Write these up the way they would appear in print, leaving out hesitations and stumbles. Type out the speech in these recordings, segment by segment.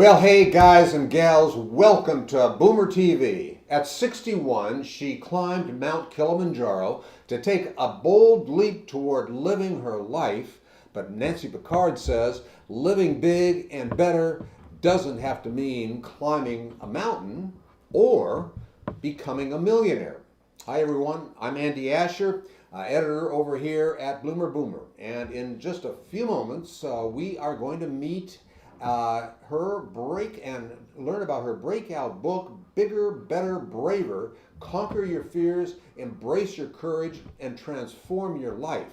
Well, hey guys and gals, welcome to Boomer TV. At 61, she climbed Mount Kilimanjaro to take a bold leap toward living her life. But Nancy Pickard says living big and better doesn't have to mean climbing a mountain or becoming a millionaire. Hi everyone, I'm Andy Asher, editor over here at Bloomer Boomer. And in just a few moments, we are going to meet her break and learn about her breakout book, Bigger, Better, Braver: Conquer Your Fears, Embrace Your Courage, and Transform Your Life.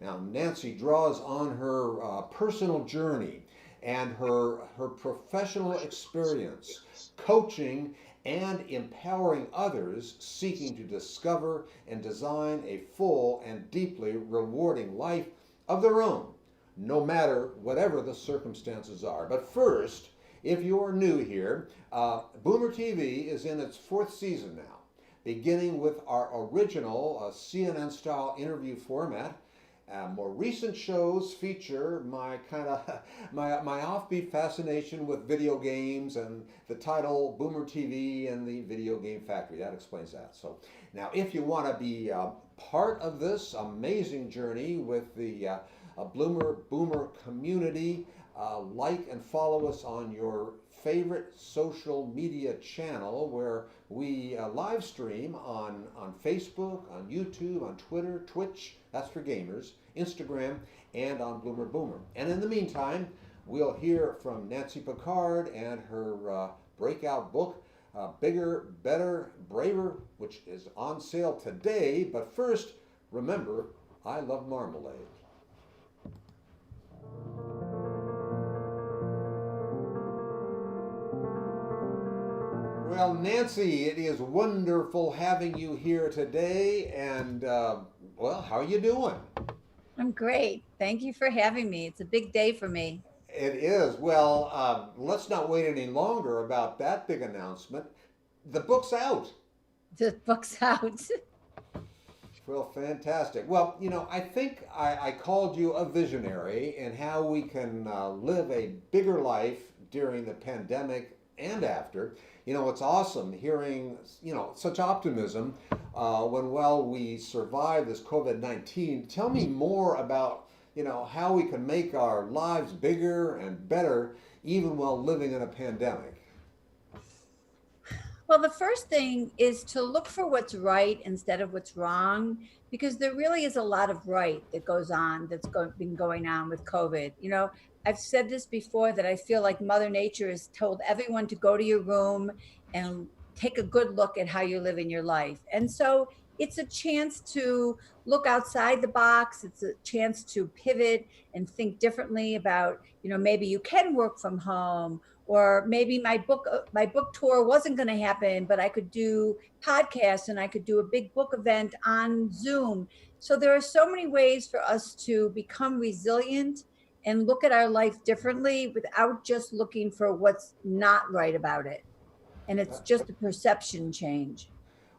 Now, Nancy draws on her personal journey and her professional experience, coaching and empowering others seeking to discover and design a full and deeply rewarding life of their own, no matter whatever the circumstances are. But first, if you're new here, Boomer TV is in its fourth season now, beginning with our original CNN-style interview format. More recent shows feature my kind of my offbeat fascination with video games and the title Boomer TV and the Video Game Factory. That explains that. So now, if you want to be part of this amazing journey with the Bloomer Boomer community, like and follow us on your favorite social media channel where we live stream on Facebook, on YouTube, on Twitter, Twitch, that's for gamers, Instagram, and on Bloomer Boomer. And in the meantime, we'll hear from Nancy Pickard and her breakout book, Bigger, Better, Braver, which is on sale today. But first, remember, I love marmalade. Well, Nancy, it is wonderful having you here today. And, well, how are you doing? I'm great. Thank you for having me. It's a big day for me. It is. Well, let's not wait any longer about that big announcement. The book's out. The book's out. Well, fantastic. Well, I think I called you a visionary in how we can live a bigger life during the pandemic and after. It's awesome hearing, such optimism when, well, we survive this COVID-19. Tell me more about, how we can make our lives bigger and better even while living in a pandemic. Well, the first thing is to look for what's right instead of what's wrong, because there really is a lot of right that goes on been going on with COVID. I've said this before that I feel like Mother Nature has told everyone to go to your room and take a good look at how you're living your life. And so it's a chance to look outside the box. It's a chance to pivot and think differently about, maybe you can work from home, or maybe my book tour wasn't going to happen, but I could do podcasts and I could do a big book event on Zoom. So there are so many ways for us to become resilient and look at our life differently without just looking for what's not right about it. And it's just a perception change.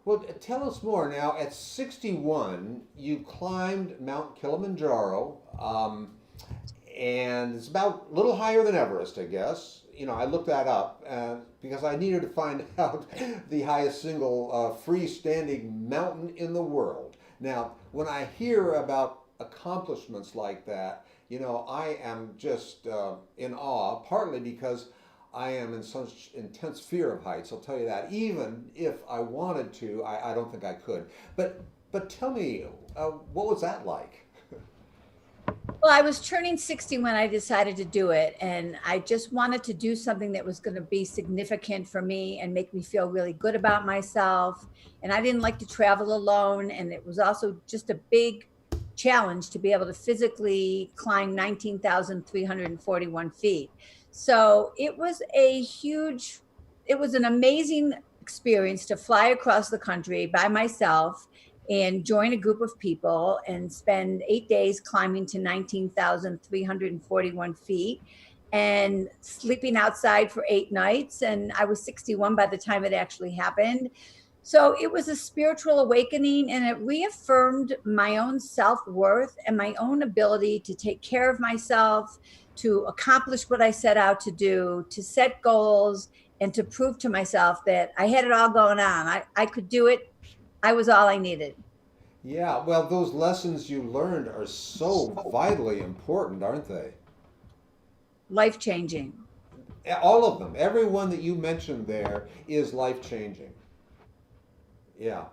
Well, tell us more now. At 61, you climbed Mount Kilimanjaro, and it's about a little higher than Everest, I guess. I looked that up because I needed to find out the highest single freestanding mountain in the world. Now, when I hear about accomplishments like that, I am just in awe, partly because I am in such intense fear of heights. I'll tell you that. Even if I wanted to, I don't think I could. But tell me, what was that like? Well, I was turning 60 when I decided to do it. And I just wanted to do something that was going to be significant for me and make me feel really good about myself. And I didn't like to travel alone. And it was also just a big challenge to be able to physically climb 19,341 feet. So it was an amazing experience to fly across the country by myself and join a group of people and spend 8 days climbing to 19,341 feet and sleeping outside for 8 nights. And I was 61 by the time it actually happened. So it was a spiritual awakening, and it reaffirmed my own self worth and my own ability to take care of myself, to accomplish what I set out to do, to set goals, and to prove to myself that I had it all going on. I could do it. I was all I needed. Yeah, well, those lessons you learned are so vitally important, aren't they? Life changing. All of them, every one that you mentioned there is life changing. Yeah.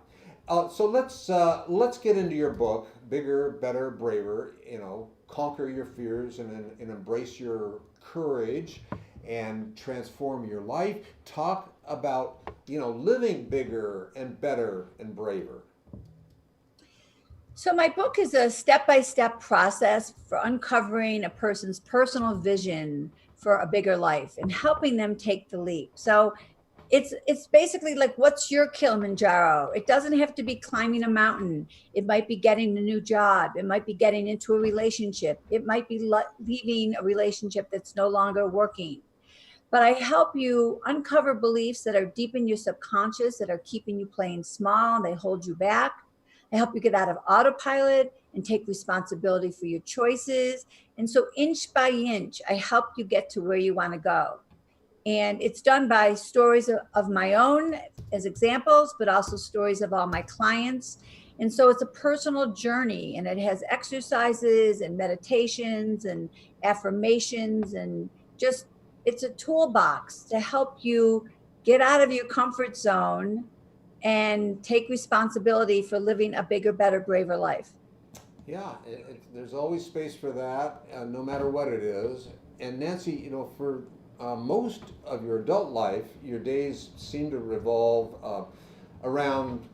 So let's get into your book, Bigger, Better, Braver. You know, conquer your fears and embrace your courage and transform your life. Talk about living bigger and better and braver. So, my book is a step by step process for uncovering a person's personal vision for a bigger life and helping them take the leap. So, it's basically like, what's your Kilimanjaro? It doesn't have to be climbing a mountain. It might be getting a new job. It might be getting into a relationship. It might be leaving a relationship that's no longer working. But I help you uncover beliefs that are deep in your subconscious that are keeping you playing small and they hold you back. I help you get out of autopilot and take responsibility for your choices. And so, inch by inch, I help you get to where you want to go. And it's done by stories of my own as examples, but also stories of all my clients. And so it's a personal journey, and it has exercises and meditations and affirmations, and just it's a toolbox to help you get out of your comfort zone and take responsibility for living a bigger, better, braver life. Yeah, there's always space for that, no matter what it is. And Nancy, for most of your adult life, your days seem to revolve around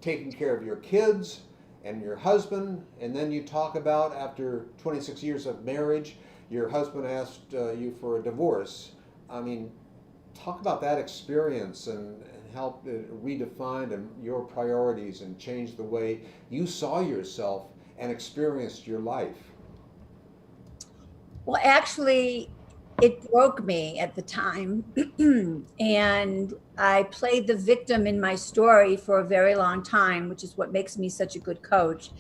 taking care of your kids and your husband. And then you talk about, after 26 years of marriage, your husband asked you for a divorce. I mean, talk about that experience and help it redefine your priorities and change the way you saw yourself and experienced your life. Well, actually, it broke me at the time. And I played the victim in my story for a very long time, which is what makes me such a good coach,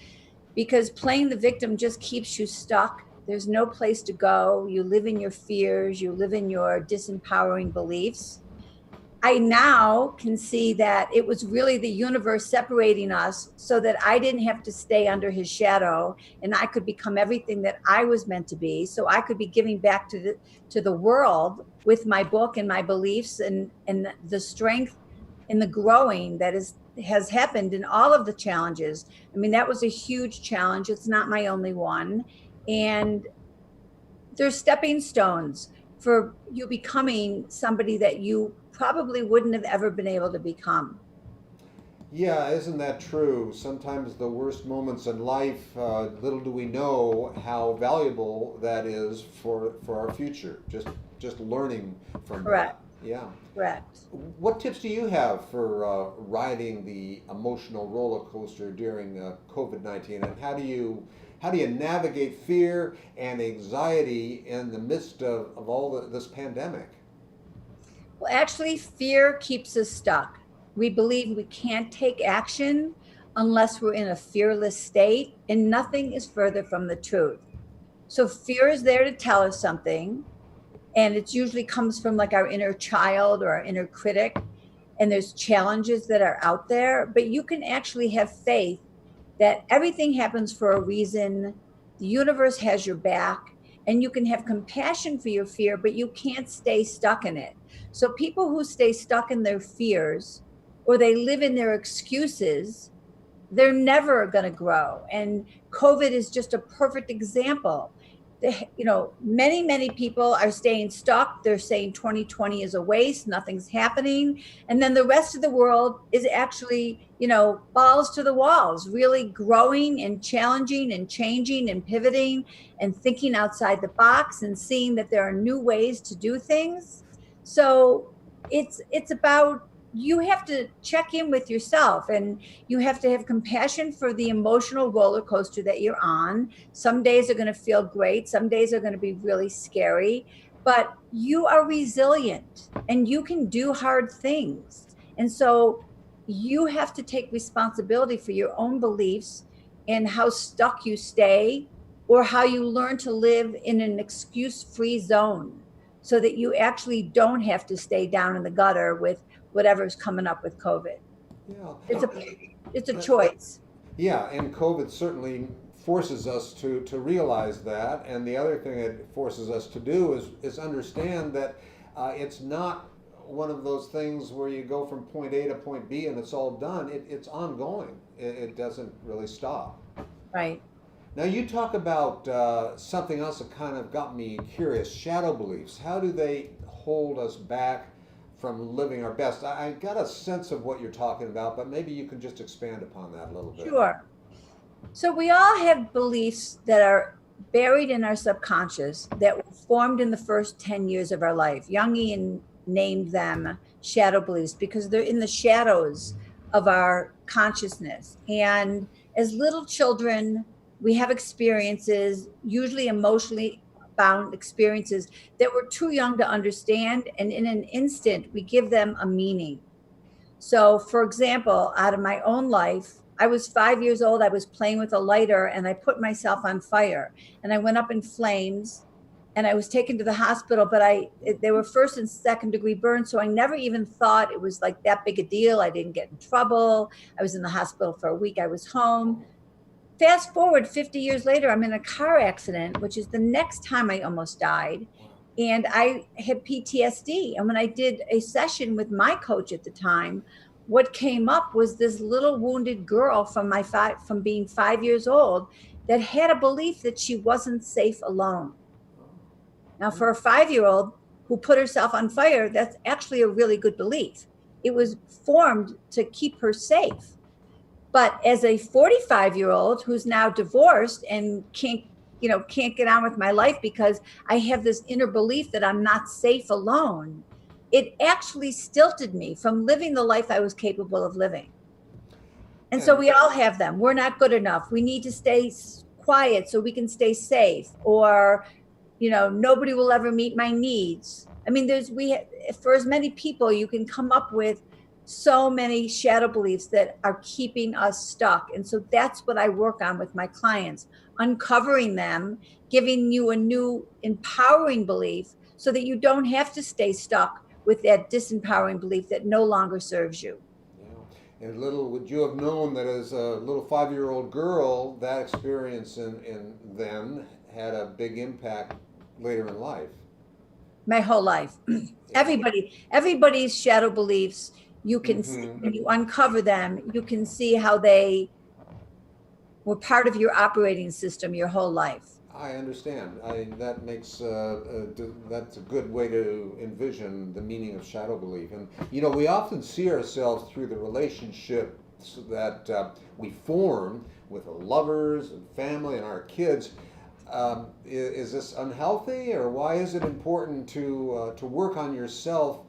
because playing the victim just keeps you stuck. There's no place to go. You live in your fears, you live in your disempowering beliefs. I now can see that it was really the universe separating us so that I didn't have to stay under his shadow, and I could become everything that I was meant to be. So I could be giving back to the world with my book and my beliefs, and the strength and the growing that has happened in all of the challenges. I mean, that was a huge challenge. It's not my only one. And they're stepping stones for you becoming somebody that you probably wouldn't have ever been able to become. Yeah, isn't that true? Sometimes the worst moments in life, little do we know how valuable that is for our future. Just learning from Correct. that. Yeah. Correct. What tips do you have for riding the emotional roller coaster during COVID-19, and how do you navigate fear and anxiety in the midst of this pandemic? Well, actually, fear keeps us stuck. We believe we can't take action unless we're in a fearless state, and nothing is further from the truth. So, fear is there to tell us something, and it usually comes from like our inner child or our inner critic. And there's challenges that are out there, but you can actually have faith that everything happens for a reason. The universe has your back, and you can have compassion for your fear, but you can't stay stuck in it. So people who stay stuck in their fears, or they live in their excuses, they're never going to grow. And COVID is just a perfect example. Many people are staying stuck. They're saying 2020 is a waste, nothing's happening. And then the rest of the world is actually, balls to the walls, really growing and challenging and changing and pivoting and thinking outside the box and seeing that there are new ways to do things. So it's about, you have to check in with yourself, and you have to have compassion for the emotional roller coaster that you're on. Some days are going to feel great, some days are going to be really scary, but you are resilient and you can do hard things. And so you have to take responsibility for your own beliefs and how stuck you stay. or how you learn to live in an excuse-free zone so that you actually don't have to stay down in the gutter with whatever's coming up with COVID. Yeah. It's a it's a Uh, choice. Yeah, and COVID certainly forces us to realize that. And the other thing it forces us to do is understand that it's not one of those things where you go from point A to point B and it's all done. It's ongoing. It doesn't really stop. Right. Now, you talk about something else that kind of got me curious, shadow beliefs. How do they hold us back from living our best? I got a sense of what you're talking about, but maybe you can just expand upon that a little bit. Sure. So we all have beliefs that are buried in our subconscious that were formed in the first 10 years of our life. Jungian named them shadow beliefs because they're in the shadows of our consciousness. And as little children, we have experiences, usually emotionally bound experiences that we're too young to understand. And in an instant, we give them a meaning. So, for example, out of my own life, I was 5 years old. I was playing with a lighter and I put myself on fire and I went up in flames and I was taken to the hospital, but they were first and second degree burns. So I never even thought it was like that big a deal. I didn't get in trouble. I was in the hospital for a week. I was home. Fast forward 50 years later, I'm in a car accident, which is the next time I almost died. And I had PTSD. And when I did a session with my coach at the time, what came up was this little wounded girl from being 5 years old that had a belief that she wasn't safe alone. Now, for a 5 year old who put herself on fire, that's actually a really good belief. It was formed to keep her safe. But as a 45-year-old who's now divorced and can't get on with my life because I have this inner belief that I'm not safe alone, it actually stilted me from living the life I was capable of living. And so And we all have them. We're not good enough. We need to stay quiet so we can stay safe, or nobody will ever meet my needs. I mean, for as many people, you can come up with so many shadow beliefs that are keeping us stuck. And so that's what I work on with my clients, uncovering them, giving you a new empowering belief so that you don't have to stay stuck with that disempowering belief that no longer serves you. And little would you have known that as a little 5-year-old girl, that experience in then had a big impact later in life. My whole life. Everybody's shadow beliefs, you can see, when you uncover them, you can see how they were part of your operating system your whole life. I understand. That makes that's a good way to envision the meaning of shadow belief. And we often see ourselves through the relationships that we form with the lovers and family and our kids. Is this unhealthy, or why is it important to work on yourself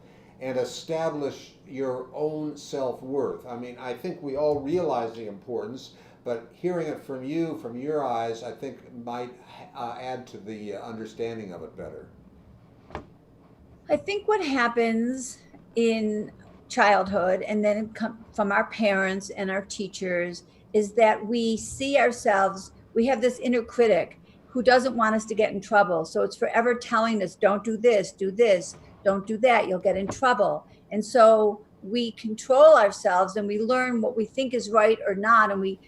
and establish your own self-worth? I mean, I think we all realize the importance, but hearing it from you, from your eyes, I think might add to the understanding of it better. I think what happens in childhood and then from our parents and our teachers is that we see ourselves, we have this inner critic who doesn't want us to get in trouble. So it's forever telling us, don't do this, don't do that, you'll get in trouble. And so we control ourselves and we learn what we think is right or not. And we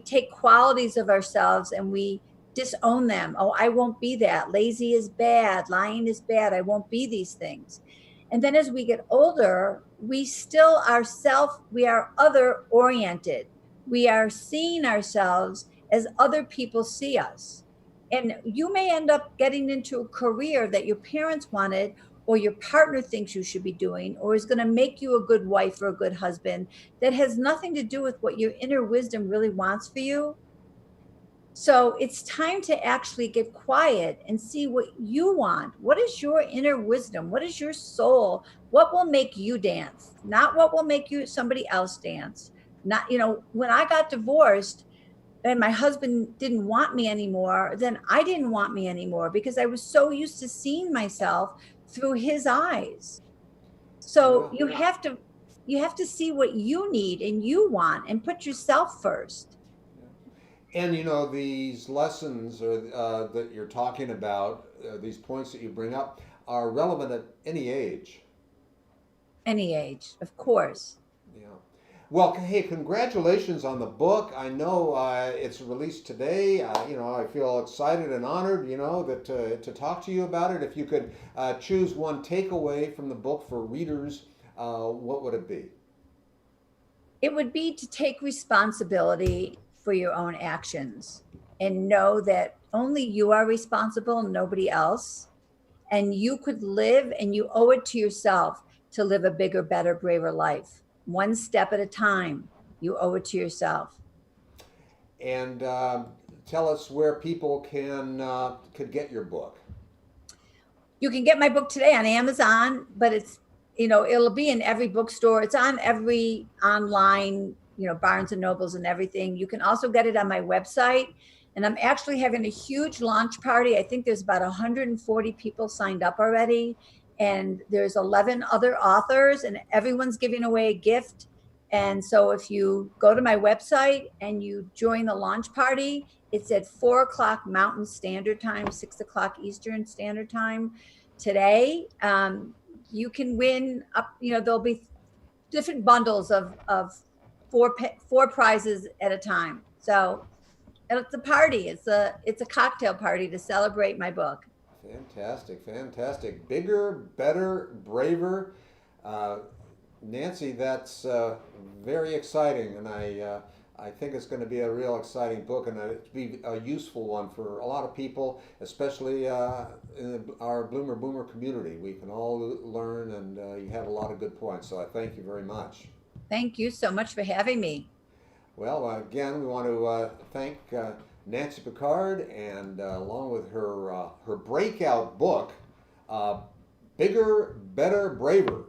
take qualities of ourselves and we disown them. Oh, I won't be that. Lazy is bad. Lying is bad. I won't be these things. And then as we get older, we still we are other oriented. We are seeing ourselves as other people see us. And you may end up getting into a career that your parents wanted or your partner thinks you should be doing, or is going to make you a good wife or a good husband, that has nothing to do with what your inner wisdom really wants for you. So it's time to actually get quiet and see what you want. What is your inner wisdom? What is your soul? What will make you dance? Not what will make somebody else dance. Not, when I got divorced and my husband didn't want me anymore, then I didn't want me anymore because I was so used to seeing myself through his eyes. So you have to see what you need and you want and put yourself first. And you know, these lessons that you're talking about, these points that you bring up, are relevant at any age. Any age, of course. Yeah. Well, hey, congratulations on the book. I know it's released today. I feel excited and honored, that to talk to you about it. If you could choose one takeaway from the book for readers, what would it be? It would be to take responsibility for your own actions and know that only you are responsible, nobody else. And you could live, and you owe it to yourself to live a bigger, better, braver life. One step at a time. You owe it to yourself. And tell us where people could get your book. You can get my book today on Amazon, but it'll be in every bookstore. It's on every online, Barnes and Nobles and everything. You can also get it on my website. And I'm actually having a huge launch party. I think there's about 140 people signed up already. And there's 11 other authors, and everyone's giving away a gift. And so if you go to my website and you join the launch party, it's at 4 o'clock Mountain Standard Time, 6 o'clock Eastern Standard Time today. You can win up, there'll be different bundles of four prizes at a time. So it's a party. It's a cocktail party to celebrate my book. Fantastic, fantastic. Bigger, better, braver. Uh, Nancy, that's very exciting, and I think it's going to be a real exciting book, and it'll be a useful one for a lot of people, especially in our Bloomer Boomer community. We can all learn, and you have a lot of good points, so I thank you very much. Thank you so much for having me. Well, again, we want to thank Nancy Pickard, and along with her breakout book, Bigger, Better, Braver.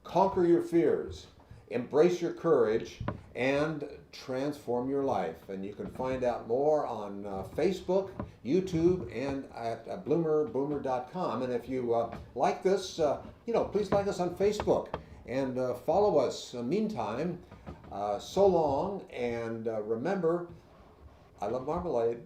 Conquer your fears, embrace your courage, and transform your life. And you can find out more on Facebook, YouTube, and at bloomerboomer.com. And if you like this, please like us on Facebook and follow us. Meantime, so long, and remember, I love marmalade.